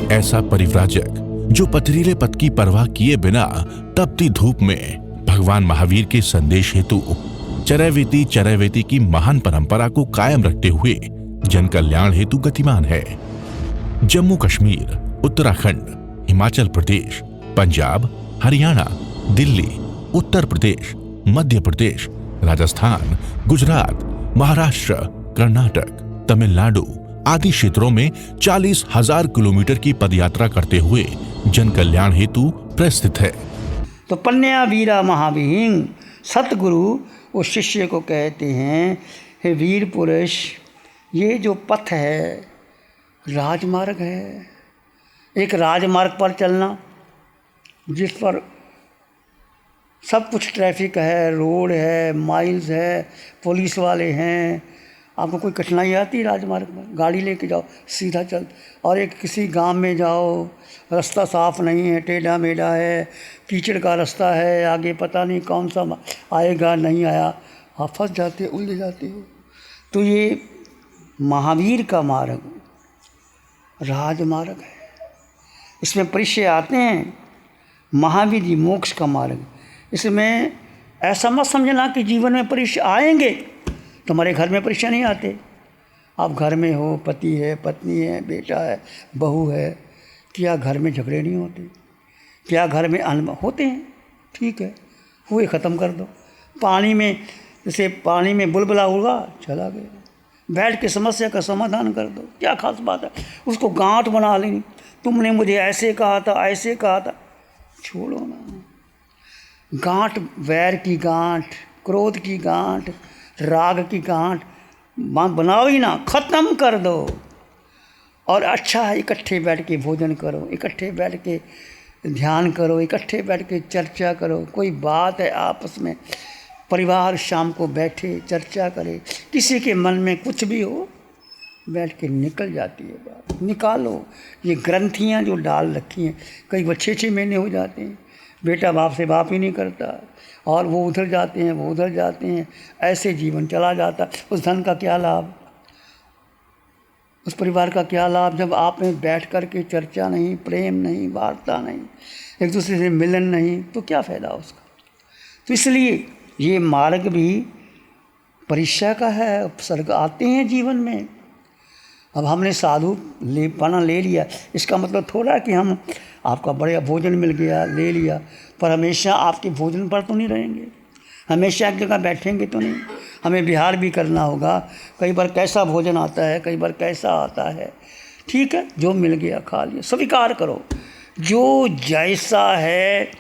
एक ऐसा परिव्राजक जो पथरीले पथ की परवाह किए बिना तपती धूप में भगवान महावीर के संदेश हेतु चरैवेति की महान परंपरा को कायम रखते हुए जन कल्याण हेतु गतिमान है। जम्मू कश्मीर, उत्तराखंड, हिमाचल प्रदेश, पंजाब, हरियाणा, दिल्ली, उत्तर प्रदेश, मध्य प्रदेश, राजस्थान, गुजरात, महाराष्ट्र, कर्नाटक, तमिलनाडु आदि क्षेत्रों में 40,000 किलोमीटर की पदयात्रा करते हुए जन कल्याण हेतु प्रस्थित है। तो पन्या वीरा महाविहीन सतगुरु उस शिष्य को कहते हैं, हे वीर पुरुष, ये जो पथ है राजमार्ग है। एक राजमार्ग पर चलना जिस पर सब कुछ ट्रैफिक है, रोड है, माइल्स है, पुलिस वाले हैं, आपको कोई कठिनाई आती है राजमार्ग में? गाड़ी लेके जाओ, सीधा चल। और एक किसी गांव में जाओ, रास्ता साफ नहीं है, टेढ़ा मेढ़ा है, कीचड़ का रास्ता है, आगे पता नहीं कौन सा आएगा नहीं आया, आप फंस जाते, उलझ जाते हो। तो ये महावीर का मार्ग राजमार्ग है। इसमें परिचय आते हैं महावीर जी मोक्ष का मार्ग। इसमें ऐसा मत समझना कि जीवन में परीक्षा आएंगे, तुम्हारे घर में परीक्षा नहीं आते। आप घर में हो, पति है, पत्नी है, बेटा है, बहू है, क्या घर में झगड़े नहीं होते? क्या घर में अनबन होते हैं? ठीक है, हुए ख़त्म कर दो। पानी में जैसे पानी में बुलबुला होगा, चला गया, बैठ के समस्या का समाधान कर दो, क्या खास बात है? उसको गांठ बना लेनी, तुमने मुझे ऐसे कहा था, ऐसे कहा था, छोड़ो ना। गांठ, वैर की गांठ, क्रोध की गांठ, राग की गांठ बनाओ ही ना, ख़त्म कर दो। और अच्छा है, इकट्ठे बैठ के भोजन करो, इकट्ठे बैठ के ध्यान करो, इकट्ठे बैठ के चर्चा करो। कोई बात है आपस में, परिवार शाम को बैठे चर्चा करे, किसी के मन में कुछ भी हो, बैठ के निकल जाती है बात। निकालो ये ग्रंथियाँ जो डाल रखी हैं। कई 6-6 महीने हो जाते हैं, बेटा बाप से बाप ही नहीं करता, और वो उधर जाते हैं, वो उधर जाते हैं, ऐसे जीवन चला जाता। उस धन का क्या लाभ, उस परिवार का क्या लाभ, जब आप में बैठ कर के चर्चा नहीं, प्रेम नहीं, वार्ता नहीं, एक दूसरे से मिलन नहीं, तो क्या फ़ायदा उसका। तो इसलिए ये मार्ग भी परीक्षा का है, उपसर्ग आते हैं जीवन में। अब हमने साधु पना ले लिया, इसका मतलब थोड़ा कि हम आपका बढ़िया भोजन मिल गया, ले लिया, पर हमेशा आपके भोजन पर तो नहीं रहेंगे, हमेशा एक जगह बैठेंगे तो नहीं। हमें विहार भी करना होगा। कई बार कैसा भोजन आता है, कई बार कैसा आता है, ठीक है, जो मिल गया खा लिया, स्वीकार करो। जो जैसा है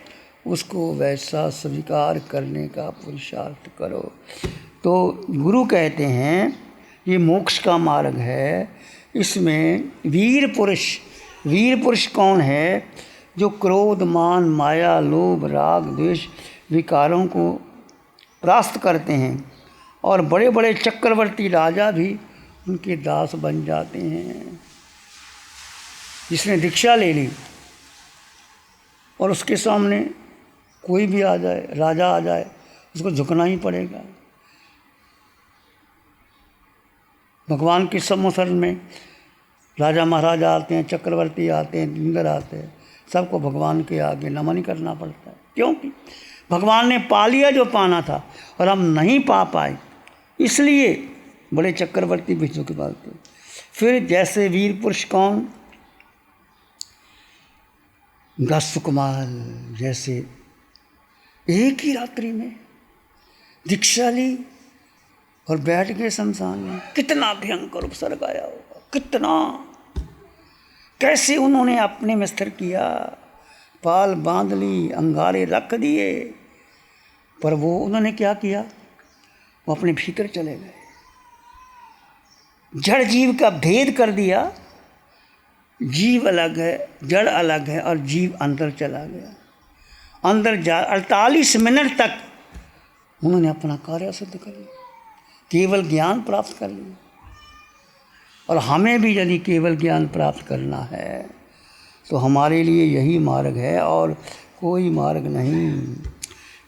उसको वैसा स्वीकार करने का पुरुषार्थ करो। तो गुरु कहते हैं ये मोक्ष का मार्ग है। इसमें वीर पुरुष कौन है? जो क्रोध, मान, माया, लोभ, राग, द्वेष विकारों को परास्त करते हैं, और बड़े बड़े चक्रवर्ती राजा भी उनके दास बन जाते हैं। जिसने दीक्षा ले ली और उसके सामने कोई भी आ जाए, राजा आ जाए, उसको झुकना ही पड़ेगा। भगवान के सम्मुखन में राजा महाराजा आते हैं, चक्रवर्ती आते हैं, इंद्र आते हैं, सबको भगवान के आगे नमन करना पड़ता है, क्योंकि भगवान ने पा लिया जो पाना था और हम नहीं पा पाए, इसलिए बड़े चक्रवर्ती भी झुक पाते। फिर जैसे वीर पुरुष कौन? सुकुमार जैसे एक ही रात्रि में दीक्षा ली और बैठ गए शमशान में। कितना भयंकर उपसर्ग आया होगा, कितना, कैसे उन्होंने अपने में स्थिर किया, पाल बांध ली, अंगारे रख दिए, पर वो उन्होंने क्या किया? वो अपने भीतर चले गए, जड़ जीव का भेद कर दिया। जीव अलग है, जड़ अलग है, और जीव अंदर चला गया। अंदर जा 48 मिनट तक उन्होंने अपना कार्य सिद्ध कर लिया, केवल ज्ञान प्राप्त कर लिया। और हमें भी यदि केवल ज्ञान प्राप्त करना है तो हमारे लिए यही मार्ग है और कोई मार्ग नहीं।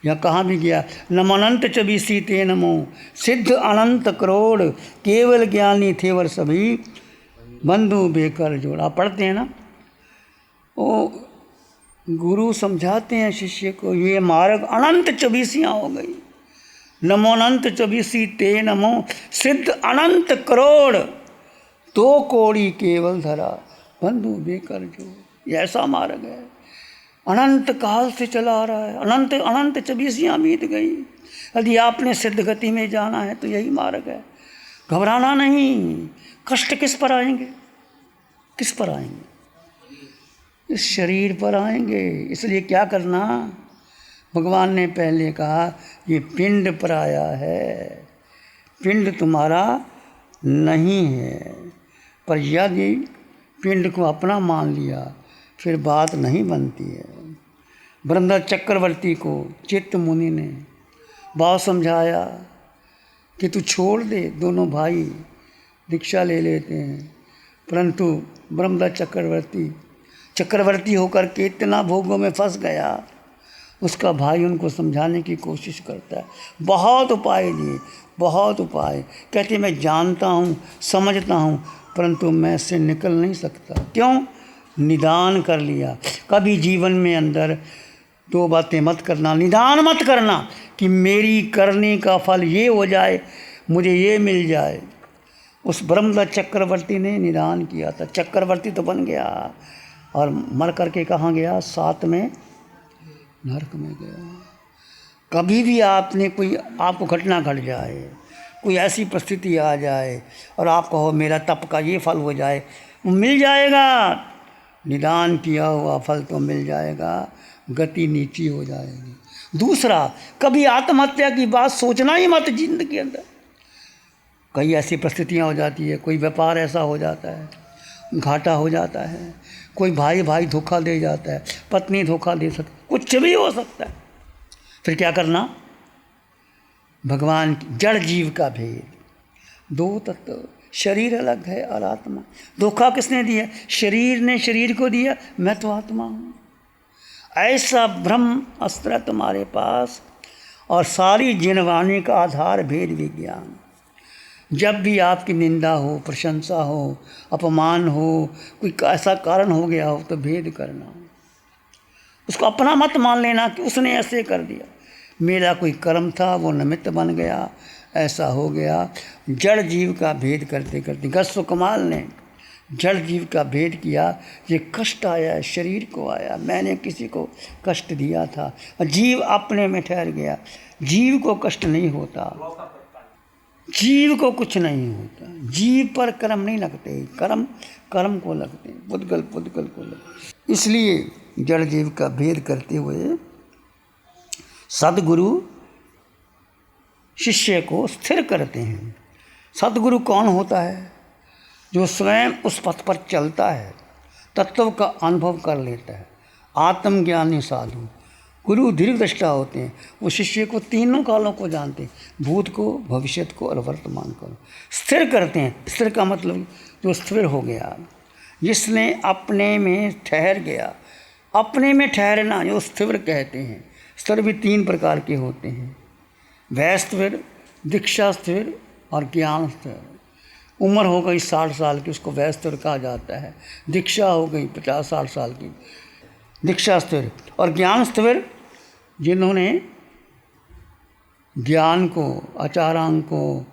यह कहाँ भी गया, नमनंत चबीसी ते नमो, सिद्ध अनंत करोड़, केवल ज्ञानी थे वर सभी, बंधु बेकर जोड़। आप पढ़ते हैं ना, वो गुरु समझाते हैं शिष्य को, ये मार्ग अनंत 24 हो गई। नमो अनंत 24 ते नमो, सिद्ध अनंत करोड़, तो कोड़ी केवल धरा, बंधु बेकर जो। ये ऐसा मार्ग है, अनंत काल से चला आ रहा है, अनंत अनंत 24 बीत गई। यदि आपने सिद्ध गति में जाना है तो यही मार्ग है। घबराना नहीं। कष्ट किस पर आएंगे? किस पर आएंगे? इस शरीर पर आएंगे। इसलिए क्या करना? भगवान ने पहले कहा ये पिंड पराया है, पिंड तुम्हारा नहीं है। पर यदि पिंड को अपना मान लिया फिर बात नहीं बनती है। वृंदा चक्रवर्ती को चित्त मुनि ने बहुत समझाया कि तू छोड़ दे, दोनों भाई दीक्षा ले लेते हैं, परंतु ब्रह्मदा चक्रवर्ती होकर के इतना भोगों में फंस गया। उसका भाई उनको समझाने की कोशिश करता है, बहुत उपाय दिए, बहुत उपाय। कहते मैं जानता हूँ, समझता हूँ, परंतु मैं इससे निकल नहीं सकता। क्यों? निदान कर लिया। कभी जीवन में अंदर दो बातें मत करना, निदान मत करना कि मेरी करने का फल ये हो जाए, मुझे ये मिल जाए। उस ब्रह्मदत्त चक्रवर्ती ने निदान किया था, चक्रवर्ती तो बन गया और मर करके कहाँ गया? 7 में नरक में गया। कभी भी आपने कोई आपको घटना घट जाए, कोई ऐसी परिस्थिति आ जाए और आप कहो मेरा तप का ये फल हो जाए, वो मिल जाएगा। निदान किया हुआ फल तो मिल जाएगा, गति नीची हो जाएगी। दूसरा, कभी आत्महत्या की बात सोचना ही मत जिंदगी के अंदर। कई ऐसी परिस्थितियाँ हो जाती है, कोई व्यापार ऐसा हो जाता है, घाटा हो जाता है, कोई भाई धोखा दे जाता है, पत्नी धोखा दे सकती, कुछ भी हो सकता है। फिर क्या करना? भगवान जड़ जीव का भेद, दो तत्व, शरीर अलग है और आत्मा। धोखा किसने दिया? शरीर ने शरीर को दिया, मैं तो आत्मा हूँ। ऐसा भ्रम अस्त्र तुम्हारे पास, और सारी जिनवाणी का आधार भेद विज्ञान। जब भी आपकी निंदा हो, प्रशंसा हो, अपमान हो, कोई ऐसा कारण हो गया हो तो भेद करना। उसको अपना मत मान लेना कि उसने ऐसे कर दिया, मेरा कोई कर्म था, वो निमित्त बन गया, ऐसा हो गया। जड़ जीव का भेद करते करते गस्व कमाल ने जड़ जीव का भेद किया। ये कष्ट आया, शरीर को आया, मैंने किसी को कष्ट दिया था, और जीव अपने में ठहर गया। जीव को कष्ट नहीं होता, जीव को कुछ नहीं होता, जीव पर कर्म नहीं लगते, कर्म कर्म को लगते, पुद्गल को लगते। इसलिए जड़ जीव का भेद करते हुए सद्गुरु शिष्य को स्थिर करते हैं। सद्गुरु कौन होता है? जो स्वयं उस पथ पर चलता है, तत्व का अनुभव कर लेता है, आत्मज्ञानी साधु। गुरु दीर्घदृष्टा होते हैं, वो शिष्य को तीनों कालों को जानते हैं, भूत को, भविष्य को और वर्तमान को। स्थिर करते हैं। स्थिर का मतलब जो स्थिर हो गया, जिसने अपने में ठहर गया। अपने में ठहरना जो स्थिर कहते हैं। स्थिर भी 3 प्रकार के होते हैं, वै स्थिर, दीक्षा स्थिर और ज्ञान स्थिर। उम्र हो गई 60 साल की, उसको वै स्थिर कहा जाता है। दीक्षा हो गई 50-60 साल की, दीक्षा स्थिर। और ज्ञान स्थिर जिन्होंने ज्ञान को, आचारांग को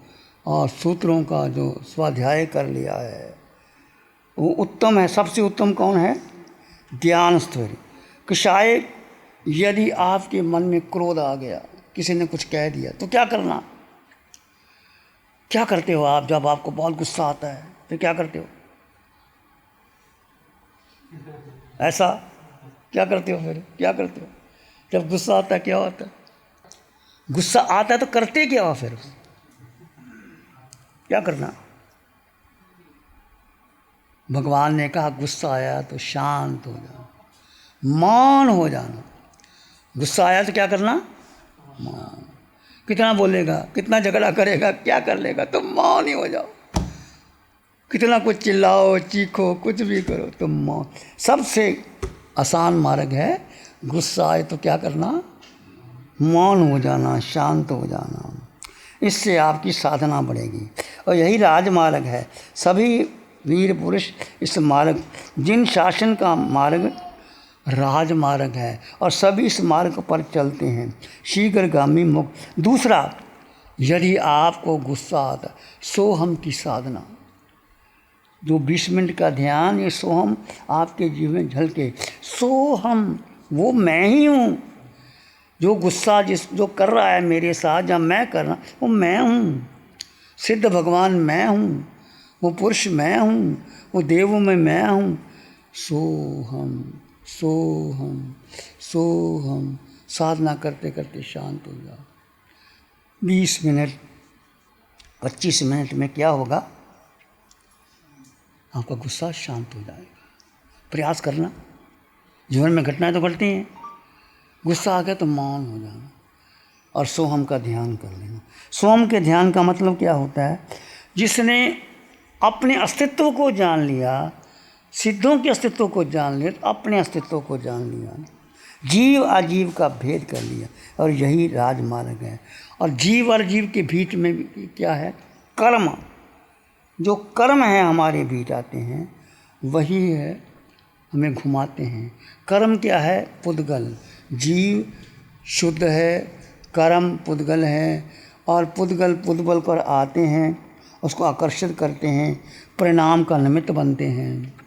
और सूत्रों का जो स्वाध्याय कर लिया है, वो उत्तम है। सबसे उत्तम कौन है? ज्ञान स्थिर। कि शायद यदि आपके मन में क्रोध आ गया, किसी ने कुछ कह दिया, तो क्या करना? क्या करते हो आप जब आपको बहुत गुस्सा आता है? तो क्या करते हो? ऐसा क्या करते हो? फिर क्या करते हो जब गुस्सा आता है? क्या होता है? गुस्सा आता है तो करते क्या हो? फिर क्या करना? भगवान ने कहा गुस्सा आया तो शांत हो जाना, मौन हो जाना। गुस्सा आया तो क्या करना? मौन। कितना बोलेगा, कितना झगड़ा करेगा, क्या कर लेगा, तो मौन ही हो जाओ। कितना कुछ चिल्लाओ, चीखो, कुछ भी करो, तो मौन। सबसे आसान मार्ग है, गुस्सा आए तो क्या करना? मौन हो जाना, शांत हो जाना। इससे आपकी साधना बढ़ेगी, और यही राजमार्ग है। सभी वीर पुरुष इस मार्ग, जिन शासन का मार्ग राजमार्ग है और सभी इस मार्ग पर चलते हैं, शीघ्रगामी मुक्त। दूसरा, यदि आपको गुस्सा आता, सोहम की साधना, जो 20 मिनट का ध्यान, ये सोहम आपके जीवन में झलके। सोहम वो मैं ही हूँ, जो गुस्सा जो कर रहा है मेरे साथ, जब मैं कर रहा वो मैं हूँ, सिद्ध भगवान मैं हूँ, वो पुरुष मैं हूँ, वो देवों में मैं हूँ। सोहम सोहम सोहम, साधना करते करते शांत हो जाओ। 20 मिनट 25 मिनट में क्या होगा, आपका गुस्सा शांत हो जाएगा। प्रयास करना, जीवन में घटनाएं तो घटती हैं, गुस्सा आ गया तो मौन हो जाना और सोहम का ध्यान कर लेना। सोहम के ध्यान का मतलब क्या होता है, जिसने अपने अस्तित्व को जान लिया, सिद्धों के अस्तित्व को जान लिया, तो अपने अस्तित्व को जान लिया, जीव अजीव का भेद कर लिया, और यही राजमार्ग है। और जीव और जीव के बीच में भी क्या है, कर्म, जो कर्म है हमारे बीच आते हैं, वही है हमें घुमाते हैं। कर्म क्या है, पुद्गल, जीव शुद्ध है, कर्म पुद्गल है, और पुद्गल पुद्गल पर आते हैं, उसको आकर्षित करते हैं, परिणाम का निमित्त बनते हैं।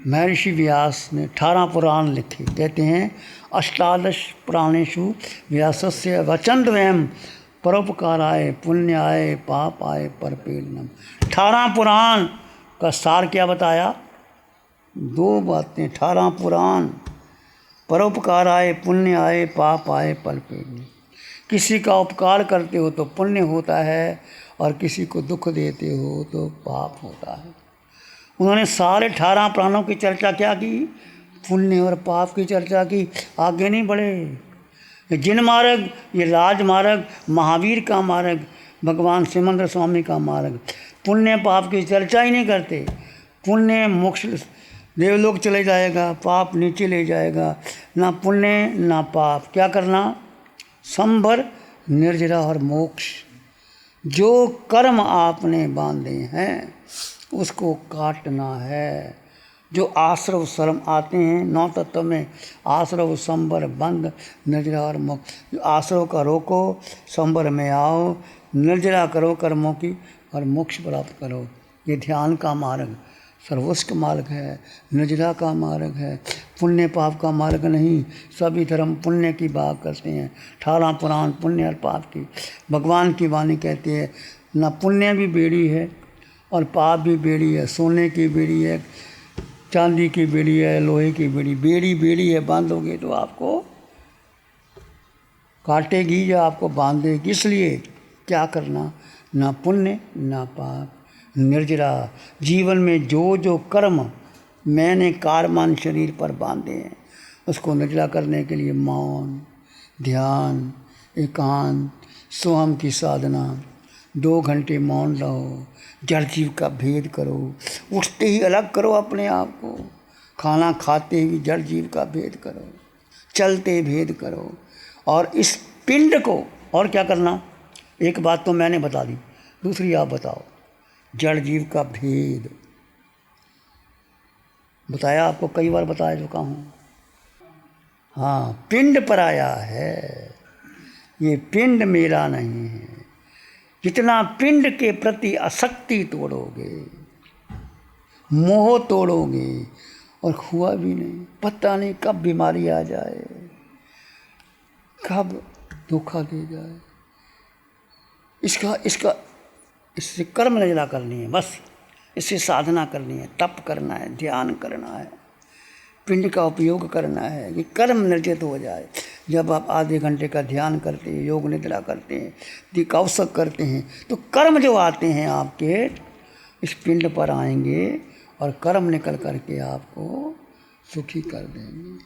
महर्षि व्यास ने 18 पुराण लिखे, कहते हैं अष्टादश पुराणेषु व्यासस्य वचनद्वयम् परोपकाराय पुण्याय पापाय परपीडनम्। 18 पुराण का सार क्या बताया, 2 बातें। 18 पुराण, परोपकाराय पुण्याय पापाय परपीडनम्। किसी का उपकार करते हो तो पुण्य होता है, और किसी को दुख देते हो तो पाप होता है। उन्होंने सारे 18 पुराणों की चर्चा क्या की, पुण्य और पाप की चर्चा की, आगे नहीं बढ़े। जिन मार्ग, ये राजमार्ग, महावीर का मार्ग, भगवान सिमंदर स्वामी का मार्ग, पुण्य पाप की चर्चा ही नहीं करते। पुण्य मोक्ष देवलोक चले जाएगा, पाप नीचे ले जाएगा, ना पुण्य ना पाप। क्या करना, संभर निर्जरा और मोक्ष। जो कर्म आपने बांधे हैं उसको काटना है। जो आश्रव शर्म आते हैं 9 तत्व में, आश्रव संबर बंध निर्जरा और मोक्ष। आश्रव का रोको, संबर में आओ, निर्जरा करो कर्मों की, और मोक्ष प्राप्त करो। ये ध्यान का मार्ग सर्वोच्च मार्ग है, निर्जरा का मार्ग है, पुण्य पाप का मार्ग नहीं। सभी धर्म पुण्य की बात करते हैं, 18 पुराण पुण्य और पाप की। भगवान की वाणी कहती है, ना पुण्य भी बेड़ी है और पाप भी बेड़ी है। सोने की बेड़ी है, चांदी की बेड़ी है, लोहे की बेड़ी, बेड़ी बेड़ी है, बांधोगे तो आपको काटेगी या आपको बांधेगी। इसलिए क्या करना, ना पुण्य ना पाप, निर्जरा। जीवन में जो जो कर्म मैंने कारमान शरीर पर बांधे हैं, उसको निर्जरा करने के लिए मौन, ध्यान, एकांत, सोहम की साधना, 2 घंटे मौन रहो, जड़ जीव का भेद करो। उठते ही अलग करो अपने आप को, खाना खाते ही जड़ जीव का भेद करो, चलते भेद करो। और इस पिंड को, और क्या करना, एक बात तो मैंने बता दी, दूसरी आप बताओ। जड़ जीव का भेद बताया, आपको कई बार बताया चुका हूँ। हाँ, पिंड पराया है, ये पिंड मेरा नहीं है। जितना पिंड के प्रति आसक्ति तोड़ोगे, मोह तोड़ोगे, और हुआ भी नहीं, पता नहीं कब बीमारी आ जाए, कब धोखा दे जाए। इससे कर्म निर्जरा करनी है, बस इससे साधना करनी है, तप करना है, ध्यान करना है, पिंड का उपयोग करना है कि कर्म निर्जित हो जाए। जब आप आधे घंटे का ध्यान करते हैं, योग निद्रा करते हैं, दिकावसक करते हैं, तो कर्म जो आते हैं आपके इस पिंड पर आएंगे, और कर्म निकल करके आपको सुखी कर देंगे।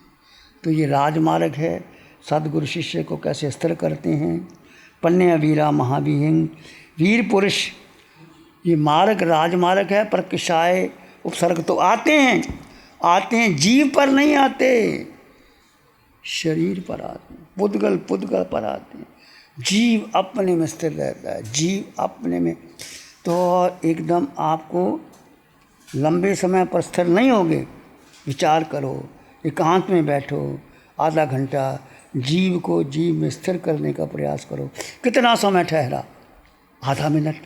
तो ये राजमार्ग है, सद्गुरु शिष्य को कैसे स्थिर करते हैं। पन्य वीरा महावीहिंग, वीर पुरुष, ये मार्ग राजमार्ग है। पर किसाए उपसर्ग तो आते हैं, जीव पर नहीं आते, शरीर पर आते हैं, पुद्गल पर आते हैं। जीव अपने में स्थिर रहता है, जीव अपने में। तो एकदम आपको लंबे समय पर स्थिर नहीं होगे, विचार करो, एकांत में बैठो, आधा घंटा जीव को जीव में स्थिर करने का प्रयास करो। कितना समय ठहरा? आधा मिनट,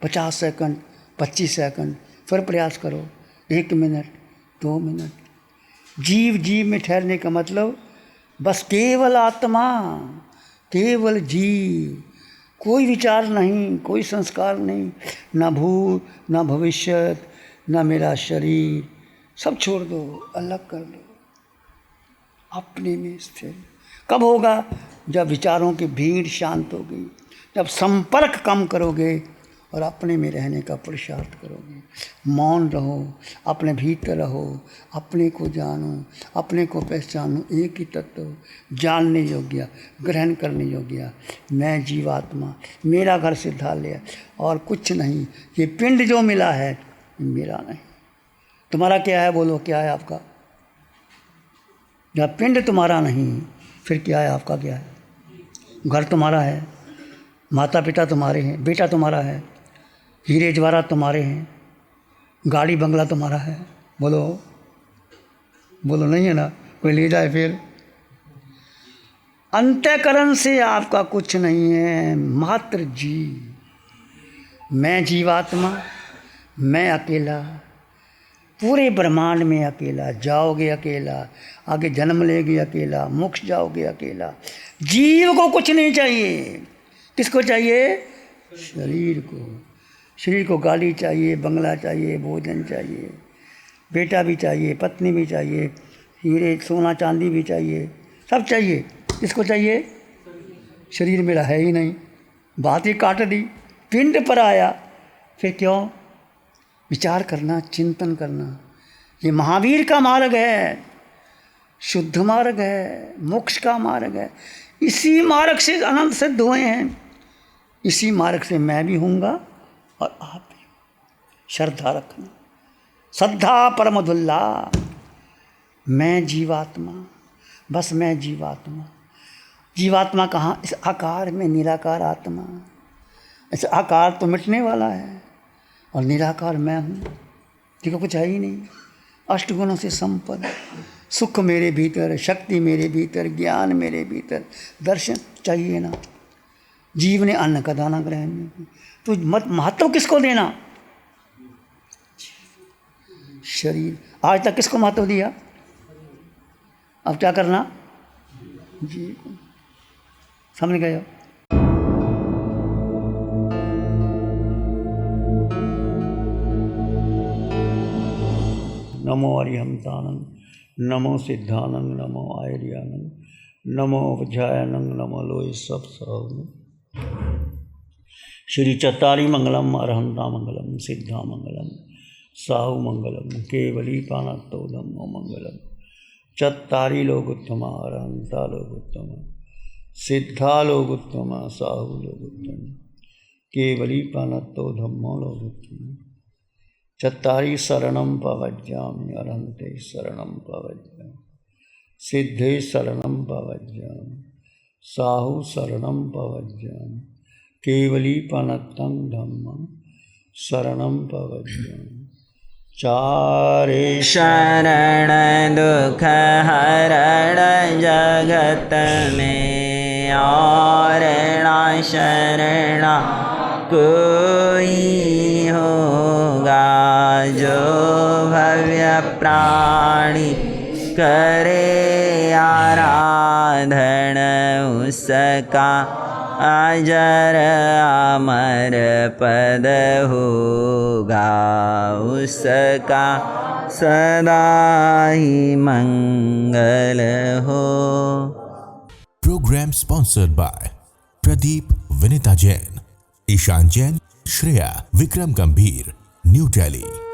50 सेकंड, 25 सेकंड, फिर प्रयास करो 1 मिनट, 2 मिनट। जीव जीव में ठहरने का मतलब बस केवल आत्मा, केवल जीव, कोई विचार नहीं, कोई संस्कार नहीं, ना भूत, ना भविष्य, ना मेरा शरीर, सब छोड़ दो, अलग कर दो, अपने में स्थिर। कब होगा? जब विचारों की भीड़ शांत होगी, जब संपर्क कम करोगे और अपने में रहने का पुरुषार्थ करोगे। मौन रहो, अपने भीतर रहो, अपने को जानो, अपने को पहचानो। एक ही तत्व, जानने योग्य, ग्रहण करने योग्य। मैं जीवात्मा, मेरा घर सिद्धालय और कुछ नहीं। ये पिंड जो मिला है मेरा नहीं। तुम्हारा क्या है? बोलो, क्या है आपका? जब पिंड तुम्हारा नहीं, फिर क्या है? आपका क्या है? घर तुम्हारा है, माता पिता तुम्हारे हैं, बेटा तुम्हारा है, हीरे जवाहरात तुम्हारे हैं, गाड़ी बंगला तुम्हारा है। बोलो बोलो, नहीं है ना? कोई ले जाए फिर। अंतःकरण से आपका कुछ नहीं है, मात्र जीव। मैं जीवात्मा, मैं अकेला, पूरे ब्रह्मांड में अकेला। जाओगे अकेला, आगे जन्म लेगे अकेला, मोक्ष जाओगे अकेला। जीव को कुछ नहीं चाहिए। किसको चाहिए? शरीर को। शरीर को गाड़ी चाहिए, बंगला चाहिए, भोजन चाहिए, बेटा भी चाहिए, पत्नी भी चाहिए, हीरे सोना चांदी भी चाहिए, सब चाहिए। किसको चाहिए? शरीर मेरा है ही नहीं, बात ही काट दी, पिंड पर आया। फिर क्यों? विचार करना, चिंतन करना। ये महावीर का मार्ग है, शुद्ध मार्ग है, मोक्ष का मार्ग है। इसी मार्ग से अनंत सिद्ध हुए हैं, इसी मार्ग से मैं भी हूँगा और आप भी। श्रद्धा रखना, श्रद्धा परमधुल्ला। मैं जीवात्मा, बस मैं जीवात्मा। जीवात्मा कहाँ? इस आकार में, निराकार आत्मा। इस आकार तो मिटने वाला है और निराकार मैं हूँ, देखो कुछ है ही नहीं। अष्टगुणों से संपन्न, सुख मेरे भीतर, शक्ति मेरे भीतर, ज्ञान मेरे भीतर, दर्शन चाहिए ना। जीव ने अन्न का दाना ग्रहण नहीं किया, तो मत महत्व किसको देना? शरीर। आज तक किसको महत्व दिया? अब क्या करना? जीव को। समझ गए? नमो अरिहंतानंद, नमो सिद्धानंद, नमो आयर्यानंद, नमो वज्रायनंद, नमो लोय सब सहु। श्री चत्तारी मंगलम, अरहंता मंगलम, सिद्धा मंगलम, साहु मंगलम, केवली पानत्तो धम्मो मंगलम। चत्तारी लोग उत्तम, अरहंता लोग उत्तम, सिद्धा लोग उत्तम, साहु लोग उत्तम, केवली पानत्तो धम्मो लोग उत्तम। चत्तारी शरणं पवज्जामि, अरहन्ते शरणं पवज्जामि, सिद्धे शरणं पवज्जामि, साहु शरणं पवज्जामि, केवली पनत्तं धम्मं शरणं पवज्जामि। चारे शरण दुख हरण जगत में, और ना शरणा कोई होगा। जो भव्य प्राणी करे आराधन, उसका अजर अमर पद होगा, उसका सदा ही मंगल हो। Programme sponsored by Pradeep Vinita Jain, Ishaan Jain, Shreya, Vikram Gambhir, New Delhi.